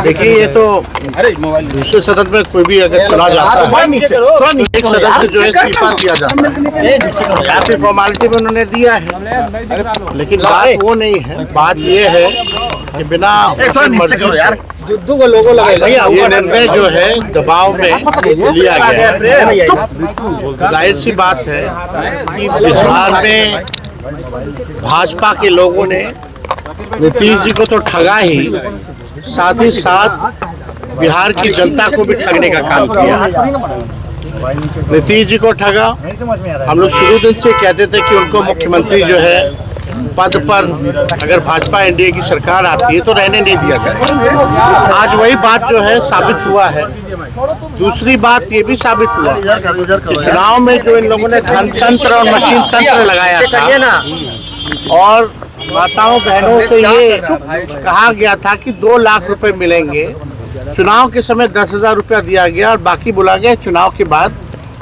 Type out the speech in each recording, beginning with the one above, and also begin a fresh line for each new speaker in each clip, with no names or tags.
देखिए ये तो दूसरे सदन में कोई भी अगर चला जाता है एक सदन से जो है इस्तीफा दिया जाता है, या फिर फॉर्मेलिटी में उन्होंने दिया है, लेकिन बात वो नहीं है। बात ये है कि बिना ये निर्णय जो है दबाव में लिया गया है। जाहिर सी बात है कि बिहार में भाजपा के लोगों ने नीतीश जी को तो ठगा ही, साथ ही साथ बिहार की जनता को भी ठगने का काम किया। नीतीश जी को ठगा। हम लोग शुरू दिन से कहते थे कि उनको मुख्यमंत्री जो है पद पर अगर भाजपा एनडीए की सरकार आती है तो रहने नहीं दिया जाए। आज वही बात जो है साबित हुआ है। दूसरी बात ये भी साबित हुआ कि चुनाव में जो इन लोगों ने धन तंत्र और मशीन तंत्र लगाया था और माताओं बहनों से ये कहा गया था कि 2 लाख रुपए मिलेंगे, चुनाव के समय 10,000 रुपया दिया गया और बाकी बुला गया चुनाव के बाद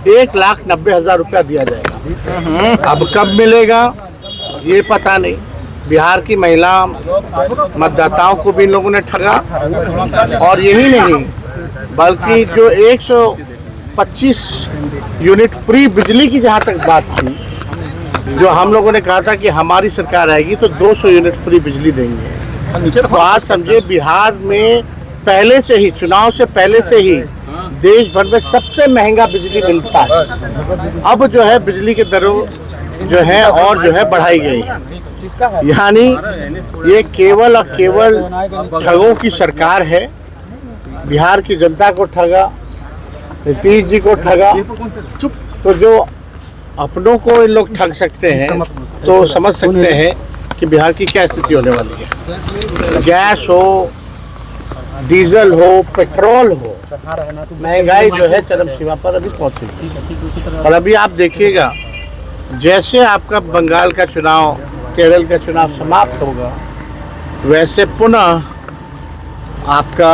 1,90,000 रुपया दिया जाएगा। अब कब मिलेगा ये पता नहीं। बिहार की महिला मतदाताओं को भी इन लोगों ने ठगा और यही नहीं बल्कि जो 125 यूनिट फ्री बिजली की जहाँ तक बात थी, जो हम लोगों ने कहा था कि हमारी सरकार आएगी तो 200 यूनिट फ्री बिजली देंगे। तो आज समझे बिहार में पहले से ही, चुनाव से पहले से ही देश भर में सबसे महंगा बिजली मिलता है। अब जो है बिजली के दरों जो है और जो है बढ़ाई गई है। यानी ये केवल और केवल ठगों की सरकार है। बिहार की जनता को ठगा, नीतीश जी को ठगा। तो जो अपनों को इन लोग ठग सकते हैं तो समझ सकते हैं कि बिहार की क्या स्थिति होने वाली है। गैस हो, डीजल हो, पेट्रोल हो, महंगाई जो है चरम सीमा पर अभी पहुंची। और अभी आप देखिएगा जैसे आपका बंगाल का चुनाव, केरल का चुनाव समाप्त होगा, वैसे पुनः आपका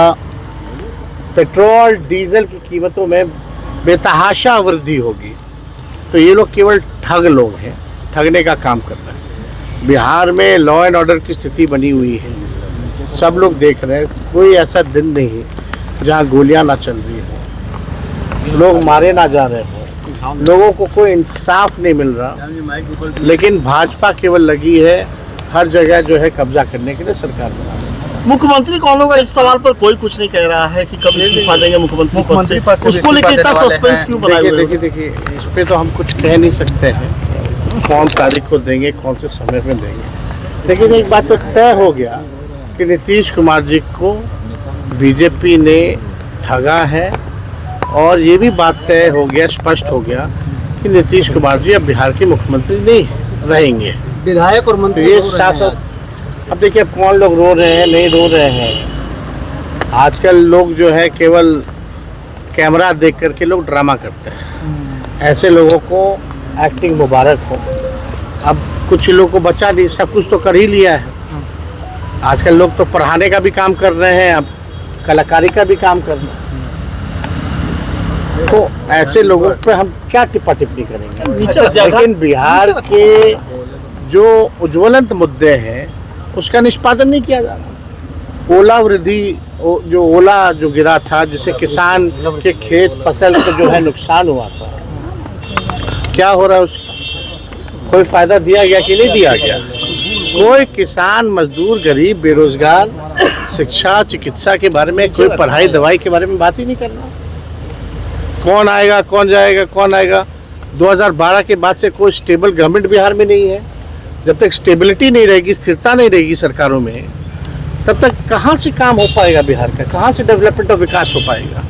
पेट्रोल डीजल की कीमतों में बेतहाशा वृद्धि होगी। तो ये लोग केवल ठग लोग हैं, ठगने का काम कर रहे हैं। बिहार में लॉ एंड ऑर्डर की स्थिति बनी हुई है, सब लोग देख रहे हैं। कोई ऐसा दिन नहीं जहाँ गोलियां ना चल रही हो, लोग मारे ना जा रहे हो, लोगों को कोई इंसाफ नहीं मिल रहा। लेकिन भाजपा केवल लगी है हर जगह जो है कब्जा करने के लिए सरकार बना।
मुख्यमंत्री कौन होगा इस सवाल पर कोई कुछ नहीं कह रहा है कि कब इस्तीफा देंगे मुख्यमंत्री पद से। उसको लेकर इतना सस्पेंस क्यों बनाया हुआ है?
देखिए इस पे तो हम कुछ कह नहीं सकते हैं कौन तारीख को देंगे, कौन से समय में देंगे। लेकिन एक बात तो तय हो गया कि नीतीश कुमार जी को बीजेपी ने ठगा है और ये भी बात तय हो गया, स्पष्ट हो गया कि नीतीश कुमार जी अब बिहार के मुख्यमंत्री नहीं रहेंगे।
विधायक और मंत्री
अब देखिए कौन लोग रो रहे हैं, नहीं रो रहे हैं। आजकल लोग जो है केवल कैमरा देख करके लोग ड्रामा करते हैं। ऐसे लोगों को एक्टिंग मुबारक हो। अब कुछ लोगों को बचा नहीं, सब कुछ तो कर ही लिया है। आजकल लोग तो पढ़ाने का भी काम कर रहे हैं, अब कलाकारी का भी काम कर रहे हैं। तो ऐसे लोगों पे हम क्या टिप्पा टिप्पणी करेंगे। लेकिन बिहार के जो उज्ज्वलंत मुद्दे हैं उसका निष्पादन नहीं किया जा रहा। ओला वृद्धि जो ओला जो गिरा था, जिससे किसान के खेत फसल को जो है नुकसान हुआ था, क्या हो रहा है उसका कोई फायदा दिया गया कि नहीं दिया गया? कोई किसान, मजदूर, गरीब, बेरोजगार, शिक्षा, चिकित्सा के बारे में, कोई पढ़ाई दवाई के बारे में बात ही नहीं कर रहा। कौन आएगा, कौन जाएगा, कौन आएगा। 2012 के बाद से कोई स्टेबल गवर्नमेंट बिहार में नहीं है। जब तक स्टेबिलिटी नहीं रहेगी, स्थिरता नहीं रहेगी सरकारों में, तब तक कहाँ से काम हो पाएगा बिहार का, कहाँ से डेवलपमेंट और विकास हो पाएगा।